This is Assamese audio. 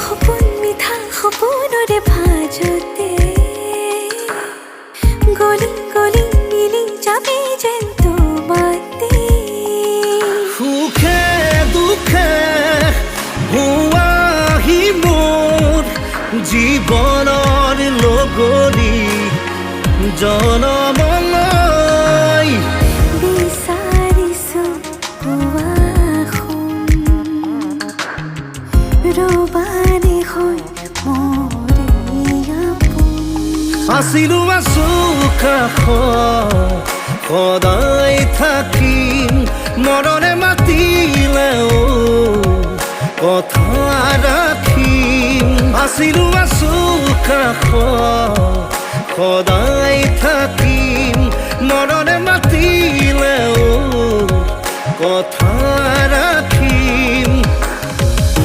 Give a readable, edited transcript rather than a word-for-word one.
সপোন মিঠা সপোনৰে ভাজতে গলি গলি মিলি যাবে যেন তোমাতে সুখে দুখে হুৱাহি মোৰ জীৱনৰ লগৰী জনমলৈ বিচাৰিছো ৰবানে হয় মোৰে আপোন আছিলো আছো কাষত সদায় থাকিম মৰণে মাতিলেও কথা ৰাখিম আছিলো আছো কাষত সদায় থাকিম মৰণে মাতিলেও কথা ৰাখিম